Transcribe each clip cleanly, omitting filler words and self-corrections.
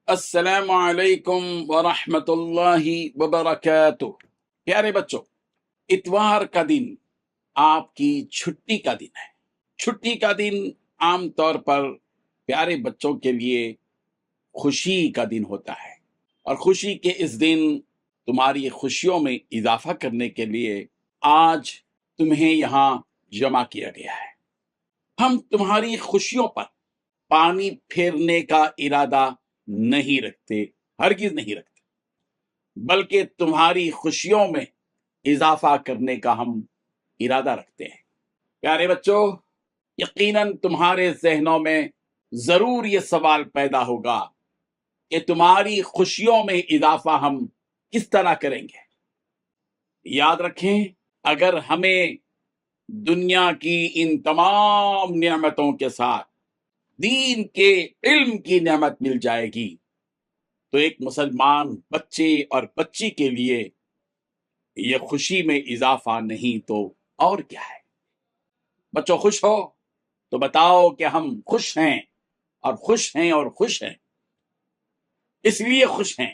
السلام علیکم ورحمۃ اللہ وبرکاتہ۔ پیارے بچوں، اتوار کا دن آپ کی چھٹی کا دن ہے۔ چھٹی کا دن عام طور پر پیارے بچوں کے لیے خوشی کا دن ہوتا ہے، اور خوشی کے اس دن تمہاری خوشیوں میں اضافہ کرنے کے لیے آج تمہیں یہاں جمع کیا گیا ہے۔ ہم تمہاری خوشیوں پر پانی پھیرنے کا ارادہ نہیں رکھتے، ہرگز نہیں رکھتے، بلکہ تمہاری خوشیوں میں اضافہ کرنے کا ہم ارادہ رکھتے ہیں۔ پیارے بچوں، یقیناً تمہارے ذہنوں میں ضرور یہ سوال پیدا ہوگا کہ تمہاری خوشیوں میں اضافہ ہم کس طرح کریں گے۔ یاد رکھیں، اگر ہمیں دنیا کی ان تمام نعمتوں کے ساتھ دین کے علم کی نعمت مل جائے گی تو ایک مسلمان بچے اور بچی کے لیے یہ خوشی میں اضافہ نہیں تو اور کیا ہے۔ بچوں، خوش ہو تو بتاؤ کہ ہم خوش ہیں اور خوش ہیں اور خوش ہیں۔ اس لیے خوش ہیں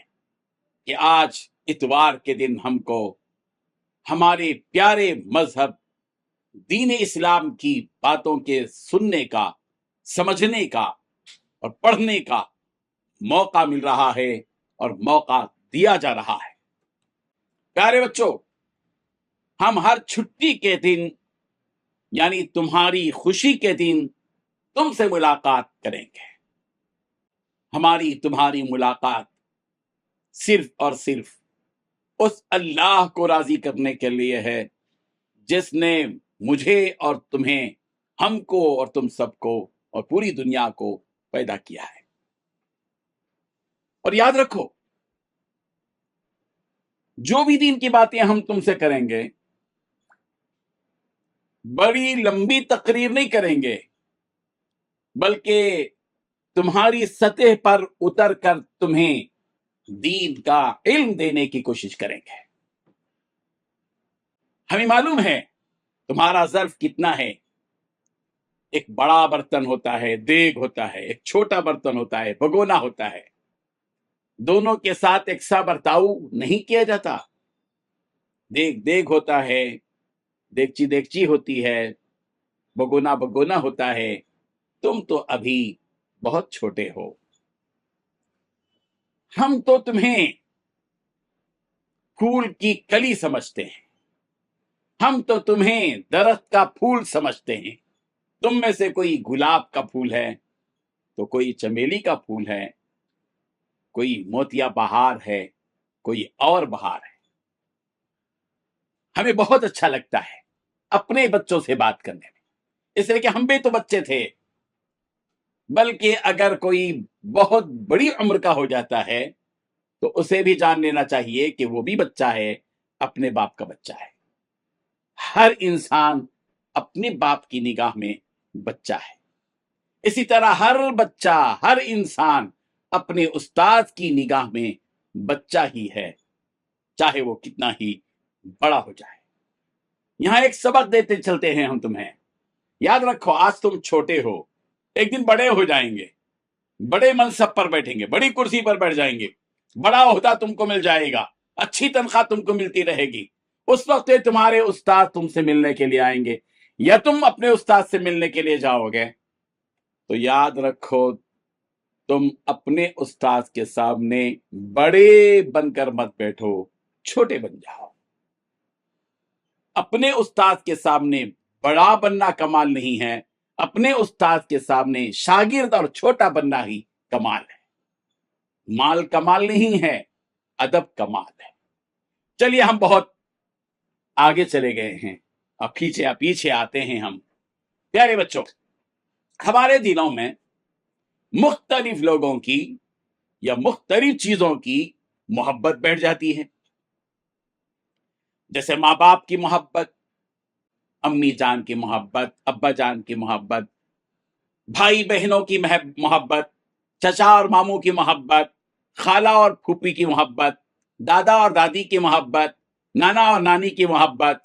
کہ آج اتوار کے دن ہم کو ہمارے پیارے مذہب دین اسلام کی باتوں کے سننے کا، سمجھنے کا اور پڑھنے کا موقع مل رہا ہے اور موقع دیا جا رہا ہے۔ پیارے بچوں، ہم ہر چھٹی کے دن یعنی تمہاری خوشی کے دن تم سے ملاقات کریں گے۔ ہماری تمہاری ملاقات صرف اور صرف اس اللہ کو راضی کرنے کے لیے ہے جس نے مجھے اور تمہیں، ہم کو اور تم سب کو اور پوری دنیا کو پیدا کیا ہے۔ اور یاد رکھو، جو بھی دین کی باتیں ہم تم سے کریں گے، بڑی لمبی تقریر نہیں کریں گے، بلکہ تمہاری سطح پر اتر کر تمہیں دین کا علم دینے کی کوشش کریں گے۔ ہمیں معلوم ہے تمہارا ظرف کتنا ہے۔ ایک بڑا برتن ہوتا ہے، دیگ ہوتا ہے، ایک چھوٹا برتن ہوتا ہے، بھگونا ہوتا ہے۔ دونوں کے ساتھ یکساں برتاؤ نہیں کیا جاتا۔ دیگ دیگ ہوتا ہے، دیگچی دیگچی ہوتی ہے، بھگونا بھگونا ہوتا ہے۔ تم تو ابھی بہت چھوٹے ہو۔ ہم تو تمہیں پھول کی کلی سمجھتے ہیں، ہم تو تمہیں درخت کا پھول سمجھتے ہیں۔ تم میں سے کوئی گلاب کا پھول ہے تو کوئی چمیلی کا پھول ہے، کوئی موتیا بہار ہے، کوئی اور بہار ہے۔ ہمیں بہت اچھا لگتا ہے اپنے بچوں سے بات کرنے میں، اس لیے کہ ہم بھی تو بچے تھے۔ بلکہ اگر کوئی بہت بڑی عمر کا ہو جاتا ہے تو اسے بھی جان لینا چاہیے کہ وہ بھی بچہ ہے، اپنے باپ کا بچہ ہے۔ ہر انسان اپنے باپ کی نگاہ میں بچہ ہے، اسی طرح ہر بچہ، ہر انسان اپنے استاد کی نگاہ میں بچہ ہی ہے، چاہے وہ کتنا ہی بڑا ہو جائے۔ یہاں ایک سبق دیتے چلتے ہیں ہم تمہیں۔ یاد رکھو، آج تم چھوٹے ہو، ایک دن بڑے ہو جائیں گے، بڑے منصب پر بیٹھیں گے، بڑی کرسی پر بیٹھ جائیں گے، بڑا عہدہ تم کو مل جائے گا، اچھی تنخواہ تم کو ملتی رہے گی۔ اس وقت تمہارے استاد تم سے ملنے کے لیے آئیں گے یا تم اپنے استاد سے ملنے کے لیے جاؤ گے، تو یاد رکھو تم اپنے استاد کے سامنے بڑے بن کر مت بیٹھو، چھوٹے بن جاؤ۔ اپنے استاد کے سامنے بڑا بننا کمال نہیں ہے، اپنے استاد کے سامنے شاگرد اور چھوٹا بننا ہی کمال ہے۔ مال کمال نہیں ہے، ادب کمال ہے۔ چلیے، ہم بہت آگے چلے گئے ہیں، اب پیچھے آتے ہیں ہم۔ پیارے بچوں، ہمارے دلوں میں مختلف لوگوں کی یا مختلف چیزوں کی محبت بیٹھ جاتی ہے، جیسے ماں باپ کی محبت، امی جان کی محبت، ابا جان کی محبت، بھائی بہنوں کی محبت، چچا اور ماموں کی محبت، خالہ اور پھوپھی کی محبت، دادا اور دادی کی محبت، نانا اور نانی کی محبت،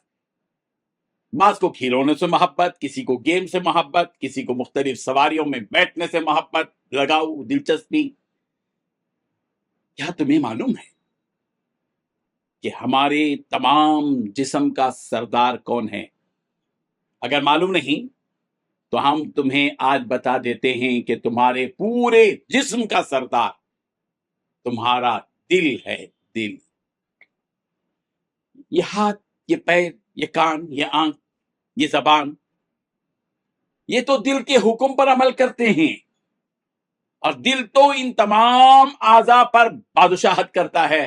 بعض کو کھلونے سے محبت، کسی کو گیم سے محبت، کسی کو مختلف سواریوں میں بیٹھنے سے محبت، لگاؤ، دلچسپی۔ کیا تمہیں معلوم ہے کہ ہمارے تمام جسم کا سردار کون ہے؟ اگر معلوم نہیں تو ہم تمہیں آج بتا دیتے ہیں کہ تمہارے پورے جسم کا سردار تمہارا دل ہے، دل۔ یہ ہاتھ، یہ پیر، یہ کان، یہ آنکھ، یہ زبان، یہ تو دل کے حکم پر عمل کرتے ہیں، اور دل تو ان تمام اعضاء پر بادشاہت کرتا ہے۔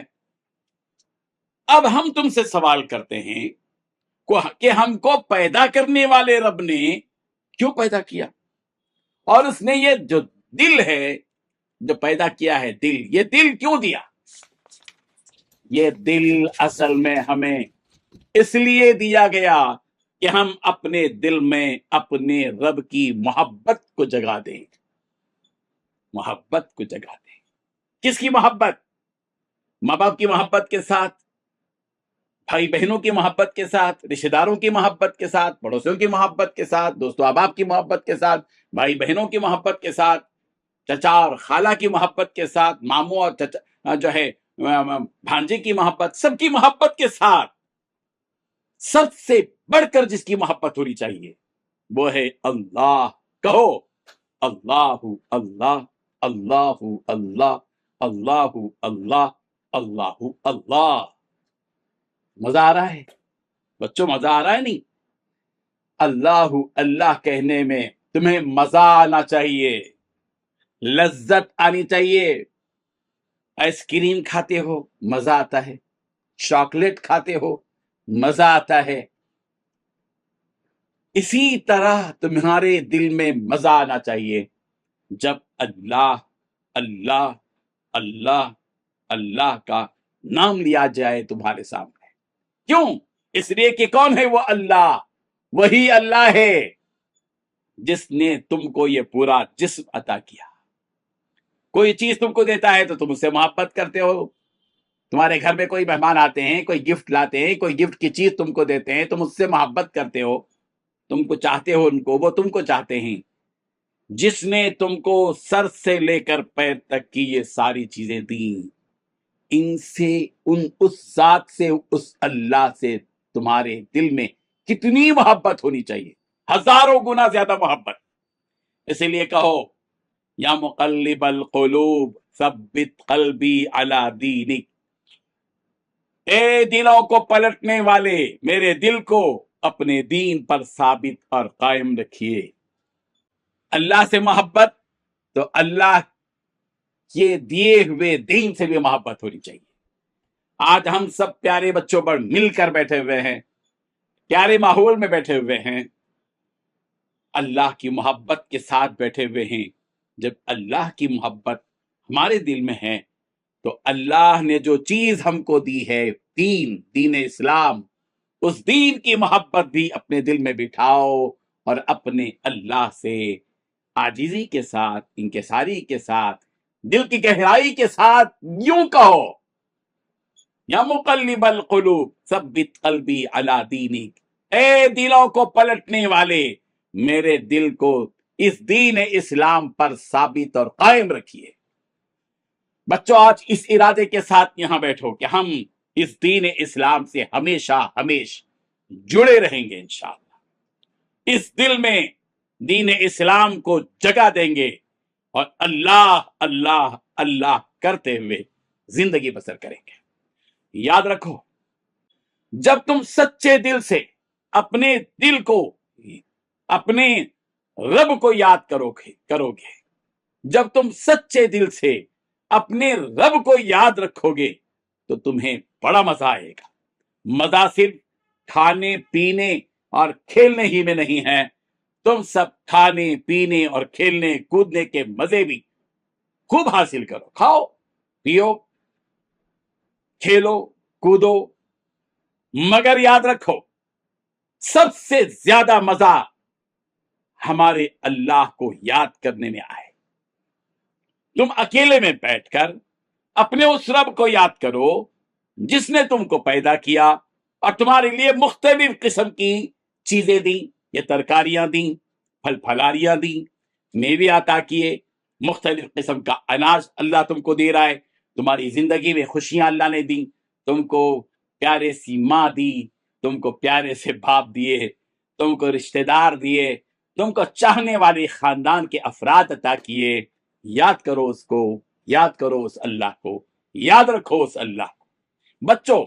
اب ہم تم سے سوال کرتے ہیں کہ ہم کو پیدا کرنے والے رب نے کیوں پیدا کیا، اور اس نے یہ جو دل ہے جو پیدا کیا ہے، دل، یہ دل کیوں دیا؟ یہ دل اصل میں ہمیں اس لیے دیا گیا کہ ہم اپنے دل میں اپنے رب کی محبت کو جگا دیں، محبت کو جگا دیں۔ کس کی محبت؟ ماں باپ کی محبت کے ساتھ، بھائی بہنوں کی محبت کے ساتھ، رشتہ داروں کی محبت کے ساتھ، پڑوسیوں کی محبت کے ساتھ، دوست و احباب کی محبت کے ساتھ، بھائی بہنوں کی محبت کے ساتھ، چچا اور خالہ کی محبت کے ساتھ، ماموں اور چچا جو ہے بھانجے کی محبت، سب کی محبت کے ساتھ سب سے بڑھ کر جس کی محبت ہونی چاہیے وہ ہے اللہ۔ کہو اللہ اللہ، اللہ اللہ، اللہ اللہ، اللہ اللہ۔ مزہ آ رہا ہے بچوں؟ مزہ آ رہا ہے؟ نہیں، اللہ اللہ کہنے میں تمہیں مزہ آنا چاہیے، لذت آنی چاہیے۔ آئس کریم کھاتے ہو مزہ آتا ہے، چاکلیٹ کھاتے ہو مزہ آتا ہے، اسی طرح تمہارے دل میں مزہ آنا چاہیے جب اللہ اللہ اللہ اللہ کا نام لیا جائے تمہارے سامنے۔ کیوں؟ اس لیے کہ کون ہے وہ اللہ؟ وہی اللہ ہے جس نے تم کو یہ پورا جسم عطا کیا۔ کوئی چیز تم کو دیتا ہے تو تم اس سے محبت کرتے ہو۔ تمہارے گھر میں کوئی مہمان آتے ہیں، کوئی گفٹ لاتے ہیں، کوئی گفٹ کی چیز تم کو دیتے ہیں، تم اس سے محبت کرتے ہو، تم کو چاہتے ہو ان کو، وہ تم کو چاہتے ہیں۔ جس نے تم کو سر سے لے کر پیر تک کی یہ ساری چیزیں دیں، ان سے، اس ذات سے، اس اللہ سے تمہارے دل میں کتنی محبت ہونی چاہیے؟ ہزاروں گنا زیادہ محبت۔ اسی لیے کہو یا مقلب القلوب ثبت قلبی علی دینک، اے دلوں کو پلٹنے والے میرے دل کو اپنے دین پر ثابت اور قائم رکھیے۔ اللہ سے محبت تو اللہ کے دیے ہوئے دین سے بھی محبت ہونی چاہیے۔ آج ہم سب پیارے بچوں پر مل کر بیٹھے ہوئے ہیں، پیارے ماحول میں بیٹھے ہوئے ہیں، اللہ کی محبت کے ساتھ بیٹھے ہوئے ہیں۔ جب اللہ کی محبت ہمارے دل میں ہے تو اللہ نے جو چیز ہم کو دی ہے، دین اسلام، اس دین کی محبت بھی اپنے دل میں بٹھاؤ اور اپنے اللہ سے عاجزی کے ساتھ، انکساری کے ساتھ، دل کی گہرائی کے ساتھ یوں کہو یا مقلب القلوب ثبت قلبی علی دینک، اے دلوں کو پلٹنے والے میرے دل کو اس دین اسلام پر ثابت اور قائم رکھیے۔ بچوں آج اس ارادے کے ساتھ یہاں بیٹھو کہ ہم اس دین اسلام سے ہمیشہ جڑے رہیں گے انشاءاللہ۔ اس دل میں دین اسلام کو جگہ دیں گے اور اللہ اللہ اللہ کرتے ہوئے زندگی بسر کریں گے۔ یاد رکھو، جب تم سچے دل سے اپنے دل کو، اپنے رب کو یاد کرو گے، جب تم سچے دل سے اپنے رب کو یاد رکھو گے تو تمہیں بڑا مزہ آئے گا۔ مزہ صرف کھانے پینے اور کھیلنے ہی میں نہیں ہے، تم سب کھانے پینے اور کھیلنے کودنے کے مزے بھی خوب حاصل کرو، کھاؤ پیو کھیلو کودو، مگر یاد رکھو سب سے زیادہ مزہ ہمارے اللہ کو یاد کرنے میں آئے۔ تم اکیلے میں بیٹھ کر اپنے اس رب کو یاد کرو جس نے تم کو پیدا کیا اور تمہارے لیے مختلف قسم کی چیزیں دیں، یہ ترکاریاں دیں، پھل پھلاریاں دیں، میوے عطا کیے، مختلف قسم کا اناج اللہ تم کو دے رہا ہے، تمہاری زندگی میں خوشیاں اللہ نے دی، تم کو پیارے سی ماں دی، تم کو پیارے سے باپ دیے، تم کو رشتہ دار دیے، تم کو چاہنے والے خاندان کے افراد عطا کیے. یاد کرو اس کو، یاد کرو اس اللہ کو، یاد رکھو اس اللہ کو. بچوں،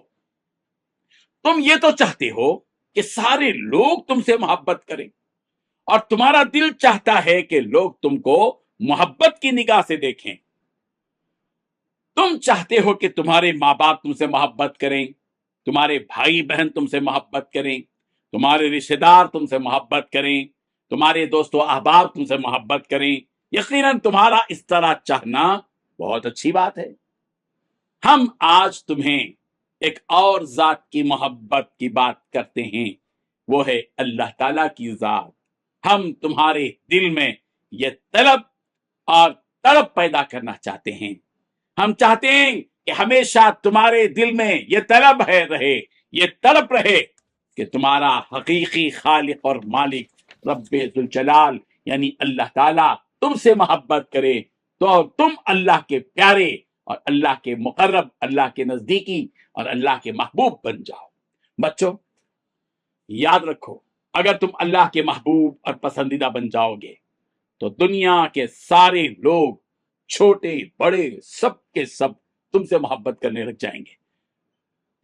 تم یہ تو چاہتے ہو کہ سارے لوگ تم سے محبت کریں، اور تمہارا دل چاہتا ہے کہ لوگ تم کو محبت کی نگاہ سے دیکھیں. تم چاہتے ہو کہ تمہارے ماں باپ تم سے محبت کریں، تمہارے بھائی بہن تم سے محبت کریں، تمہارے رشتہ دار تم سے محبت کریں، تمہارے دوست و احباب تم سے محبت کریں. یقیناً تمہارا اس طرح چاہنا بہت اچھی بات ہے. ہم آج تمہیں ایک اور ذات کی محبت کی بات کرتے ہیں، وہ ہے اللہ تعالیٰ کی ذات. ہم تمہارے دل میں یہ طلب اور تڑپ پیدا کرنا چاہتے ہیں. ہم چاہتے ہیں کہ ہمیشہ تمہارے دل میں یہ طلب رہے، یہ تڑپ رہے کہ تمہارا حقیقی خالق اور مالک رب ذوالجلال یعنی اللہ تعالیٰ تم سے محبت کرے، تو تم اللہ کے پیارے اور اللہ کے مقرب، اللہ کے نزدیکی اور اللہ کے محبوب بن جاؤ. بچوں، یاد رکھو، اگر تم اللہ کے محبوب اور پسندیدہ بن جاؤ گے تو دنیا کے سارے لوگ، چھوٹے بڑے، سب کے سب تم سے محبت کرنے لگ جائیں گے.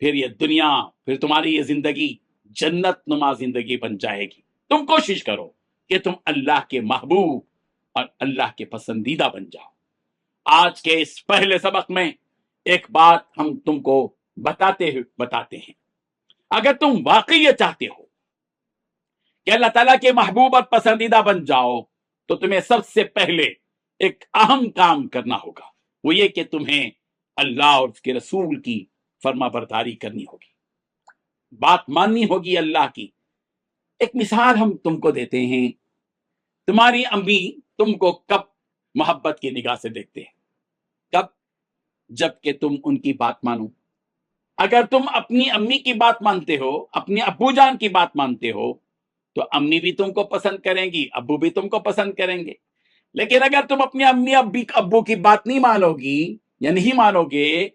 پھر یہ دنیا، پھر تمہاری یہ زندگی جنت نما زندگی بن جائے گی. تم کوشش کرو کہ تم اللہ کے محبوب اور اللہ کے پسندیدہ بن جاؤ. آج کے اس پہلے سبق میں ایک بات ہم تم کو بتاتے ہیں. اگر تم واقعی یہ چاہتے ہو کہ اللہ تعالیٰ کے محبوب اور پسندیدہ بن جاؤ تو تمہیں سب سے پہلے ایک اہم کام کرنا ہوگا. وہ یہ کہ تمہیں اللہ اور اس کے رسول کی فرما برداری کرنی ہوگی، بات ماننی ہوگی اللہ کی. ایک مثال ہم تم کو دیتے ہیں. تمہاری امی تم کو کب محبت کی نگاہ سے دیکھتے ہیں؟ کب؟ جب کہ تم ان کی بات مانو. اگر تم اپنی امی کی بات مانتے ہو، اپنی ابو جان کی بات مانتے ہو، تو امی بھی تم کو پسند کریں گی، ابو بھی تم کو پسند کریں گے. لیکن اگر تم اپنی امی ابو کی بات نہیں مانو گی یا نہیں مانو گے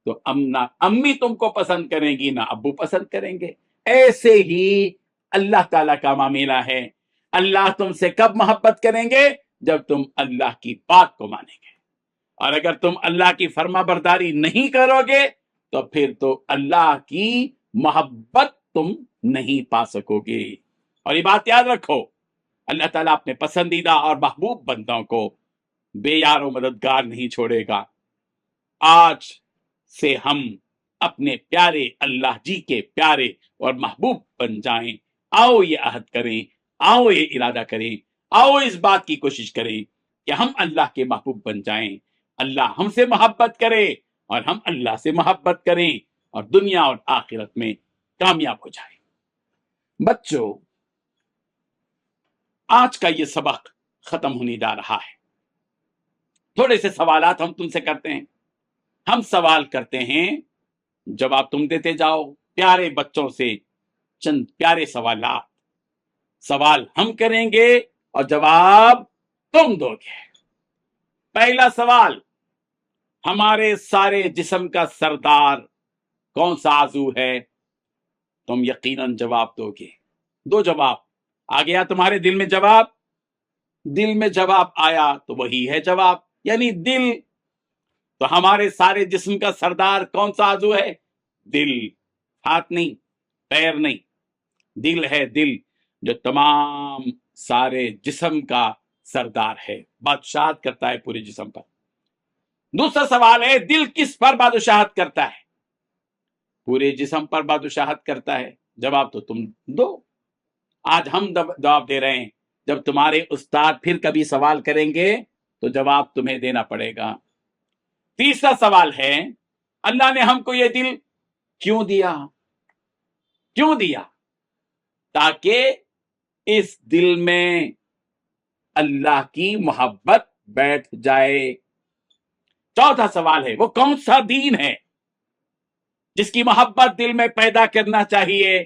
تو نہ امی تم کو پسند کریں گی نہ ابو پسند کریں گے. ایسے ہی اللہ تعالیٰ کا معاملہ ہے. اللہ تم سے کب محبت کریں گے؟ جب تم اللہ کی بات کو مانیں گے. اور اگر تم اللہ کی فرما برداری نہیں کرو گے تو پھر تو اللہ کی محبت تم نہیں پا سکو گے. اور یہ بات یاد رکھو، اللہ تعالیٰ اپنے پسندیدہ اور محبوب بندوں کو بے یار و مددگار نہیں چھوڑے گا. آج سے ہم اپنے پیارے اللہ جی کے پیارے اور محبوب بن جائیں. آؤ یہ عہد کریں، آؤ یہ ارادہ کریں، آؤ اس بات کی کوشش کریں کہ ہم اللہ کے محبوب بن جائیں. اللہ ہم سے محبت کرے اور ہم اللہ سے محبت کریں اور دنیا اور آخرت میں کامیاب ہو جائیں. بچوں، آج کا یہ سبق ختم ہونے جا رہا ہے. تھوڑے سے سوالات ہم تم سے کرتے ہیں. ہم سوال کرتے ہیں، جواب تم دیتے جاؤ. پیارے بچوں سے چند پیارے سوالات. سوال ہم کریں گے اور جواب تم دو گے. پہلا سوال، ہمارے سارے جسم کا سردار کون سا عضو ہے؟ تم یقیناً جواب دو گے. دو جواب آ گیا تمہارے دل میں. دل میں جواب آیا تو وہی ہے جواب، یعنی دل. تو ہمارے سارے جسم کا سردار کون سا عضو ہے؟ دل. ہاتھ نہیں، پیر نہیں، دل ہے. دل جو تمام سارے جسم کا سردار ہے، بادشاہت کرتا ہے پورے جسم پر. دوسرا سوال ہے، دل کس پر بادشاہت کرتا ہے؟ پورے جسم پر بادشاہت کرتا ہے. جواب تو تم دو. آج ہم جواب دے رہے ہیں. جب تمہارے استاد پھر کبھی سوال کریں گے تو جواب تمہیں دینا پڑے گا. تیسرا سوال ہے، اللہ نے ہم کو یہ دل کیوں دیا؟ کیوں دیا؟ تاکہ اس دل میں اللہ کی محبت بیٹھ جائے. چوتھا سوال ہے، وہ کون سا دین ہے جس کی محبت دل میں پیدا کرنا چاہیے؟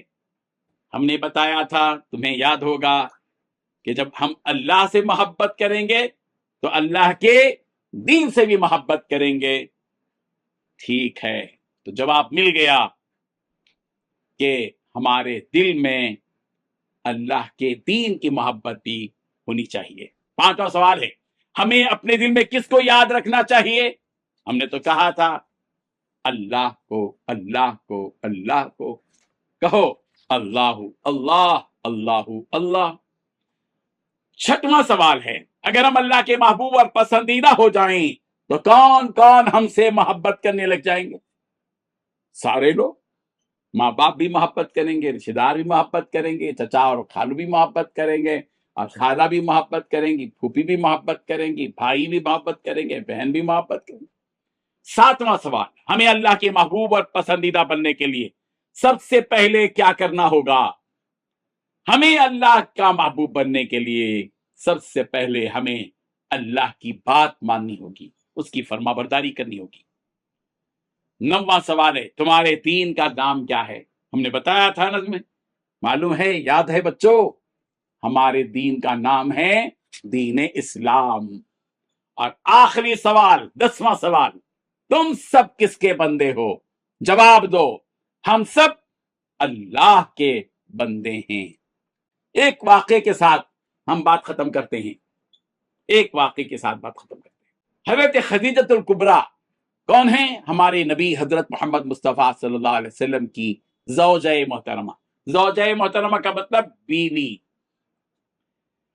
ہم نے بتایا تھا، تمہیں یاد ہوگا کہ جب ہم اللہ سے محبت کریں گے تو اللہ کے دین سے بھی محبت کریں گے. ٹھیک ہے، تو جواب مل گیا کہ ہمارے دل میں اللہ کے دین کی محبت بھی ہونی چاہیے۔ پانچواں سوال ہے، ہمیں اپنے دل میں کس کو یاد رکھنا چاہیے؟ ہم نے تو کہا تھا اللہ کو، اللہ کو، اللہ کو کہو، اللہ اللہ اللہ اللہ۔ چھٹواں سوال ہے، اگر ہم اللہ کے محبوب اور پسندیدہ ہو جائیں تو کون کون ہم سے محبت کرنے لگ جائیں گے؟ سارے لوگ، ماں باپ بھی محبت کریں گے، رشتے دار بھی محبت کریں گے، چچا اور خالو بھی محبت کریں گے، اور خالہ بھی محبت کریں گی، پھوپھی بھی محبت کریں گی، بھائی بھی محبت کریں گے، بہن بھی محبت کریں گے۔ ساتواں سوال، ہمیں اللہ کے محبوب اور پسندیدہ بننے کے لیے سب سے پہلے کیا کرنا ہوگا؟ ہمیں اللہ کا محبوب بننے کے لیے سب سے پہلے ہمیں اللہ کی بات ماننی ہوگی، اس کی فرما برداری کرنی ہوگی۔ نواں سوال ہے، تمہارے دین کا نام کیا ہے؟ ہم نے بتایا تھا نظم میں، معلوم ہے، یاد ہے بچوں؟ ہمارے دین کا نام ہے دین اسلام۔ اور آخری سوال، 10واں سوال، تم سب کس کے بندے ہو؟ جواب دو، ہم سب اللہ کے بندے ہیں۔ ایک واقعے کے ساتھ ہم بات ختم کرتے ہیں، ایک واقعے کے ساتھ بات ختم کرتے ہیں۔ حضرت خدیجۃ الکبریٰ کون ہیں؟ ہمارے نبی حضرت محمد مصطفیٰ صلی اللہ علیہ وسلم کی زوجہ محترمہ۔ زوجہ محترمہ کا مطلب بیوی۔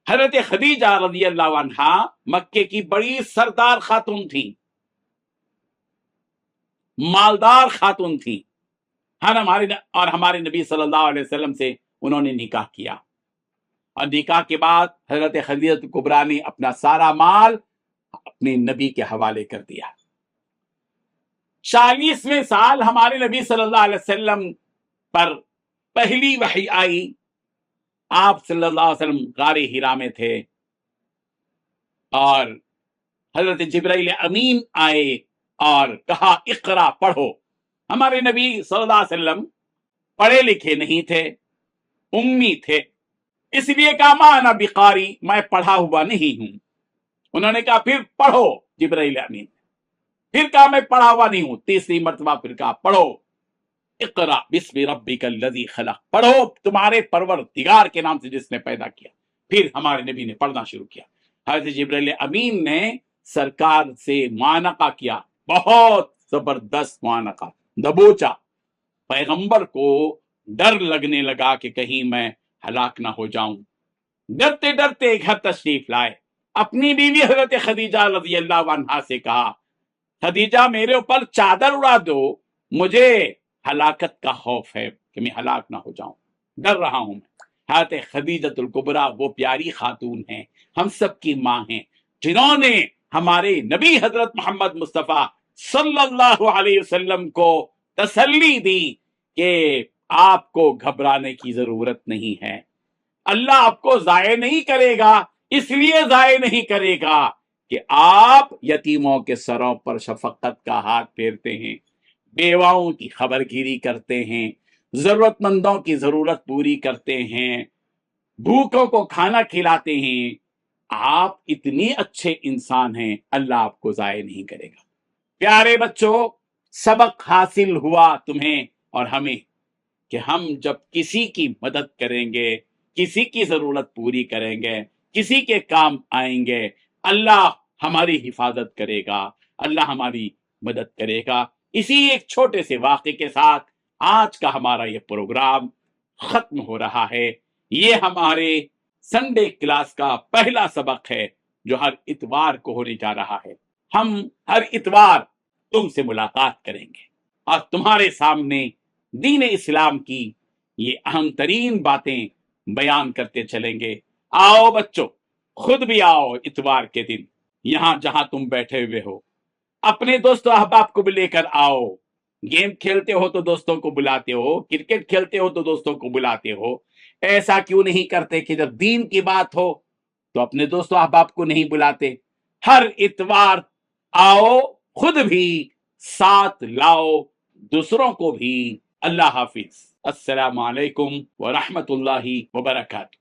حضرت خدیجہ رضی اللہ عنہا مکے کی بڑی سردار خاتون تھیں، مالدار خاتون تھیں، اور ہمارے نبی صلی اللہ علیہ وسلم سے انہوں نے نکاح کیا، اور نکاح کے بعد حضرت خدیجہ کبریٰ نے اپنا سارا مال اپنے نبی کے حوالے کر دیا۔ 40ویں سال ہمارے نبی صلی اللہ علیہ وسلم پر پہلی وحی آئی۔ آپ صلی اللہ علیہ وسلم غار حرا میں تھے، اور حضرت جبرائیل امین آئے اور کہا اقرا، پڑھو۔ ہمارے نبی صلی اللہ علیہ وسلم پڑھے لکھے نہیں تھے، امی تھے، اس لیے کہا ما انا بقاری، میں پڑھا ہوا نہیں ہوں۔ انہوں نے کہا پھر پڑھو جبرائیل امین، پھر کہا میں پڑھا ہوا نہیں ہوں، تیسری مرتبہ پھر کہا پڑھو، اقرا بسم ربک الذی خلق، پڑھو تمہارے پروردگار کے نام سے جس نے پیدا کیا۔ پھر ہمارے نبی نے پڑھنا شروع کیا۔ حضرت جبرائیل امین نے سرکار سے معانقہ کیا، بہت زبردست معانقہ، دبوچا۔ پیغمبر کو ڈر لگنے لگا کہ کہیں میں ہلاک نہ ہو جاؤں، ڈرتے ڈرتے گھر تشریف لائے، اپنی بیوی حضرت خدیجہ رضی اللہ عنہا سے کہا خدیجہ میرے اوپر چادر اڑا دو، مجھے ہلاکت کا خوف ہے کہ میں ہلاک نہ ہو جاؤں، ڈر رہا ہوں میں۔ حضرت خدیجۃ الکبریٰ وہ پیاری خاتون ہیں، ہم سب کی ماں ہیں، جنہوں نے ہمارے نبی حضرت محمد مصطفیٰ صلی اللہ علیہ وسلم کو تسلی دی کہ آپ کو گھبرانے کی ضرورت نہیں ہے، اللہ آپ کو ضائع نہیں کرے گا، اس لیے ضائع نہیں کرے گا کہ آپ یتیموں کے سروں پر شفقت کا ہاتھ پھیرتے ہیں، بیواؤں کی خبر گیری کرتے ہیں، ضرورت مندوں کی ضرورت پوری کرتے ہیں، بھوکوں کو کھانا کھلاتے ہیں۔ آپ اتنے اچھے انسان ہیں، اللہ آپ کو ضائع نہیں کرے گا۔ پیارے بچوں، سبق حاصل ہوا تمہیں اور ہمیں کہ ہم جب کسی کی مدد کریں گے، کسی کی ضرورت پوری کریں گے، کسی کے کام آئیں گے، اللہ ہماری حفاظت کرے گا، اللہ ہماری مدد کرے گا۔ اسی ایک چھوٹے سے واقعے کے ساتھ آج کا ہمارا یہ پروگرام ختم ہو رہا ہے۔ یہ ہمارے سنڈے کلاس کا پہلا سبق ہے جو ہر اتوار کو ہونے جا رہا ہے۔ ہم ہر اتوار تم سے ملاقات کریں گے اور تمہارے سامنے دین اسلام کی یہ اہم ترین باتیں بیان کرتے چلیں گے۔ آؤ بچوں، خود بھی آؤ اتوار کے دن، یہاں جہاں تم بیٹھے ہوئے ہو، اپنے دوستوں احباب کو بھی لے کر آؤ۔ گیم کھیلتے ہو تو دوستوں کو بلاتے ہو، کرکٹ کھیلتے ہو تو دوستوں کو بلاتے ہو، ایسا کیوں نہیں کرتے کہ جب دین کی بات ہو تو اپنے دوستوں احباب کو نہیں بلاتے؟ ہر اتوار آؤ، خود بھی ساتھ لاؤ، دوسروں کو بھی۔ اللہ حافظ، السلام علیکم ورحمۃ اللہ وبرکاتہ۔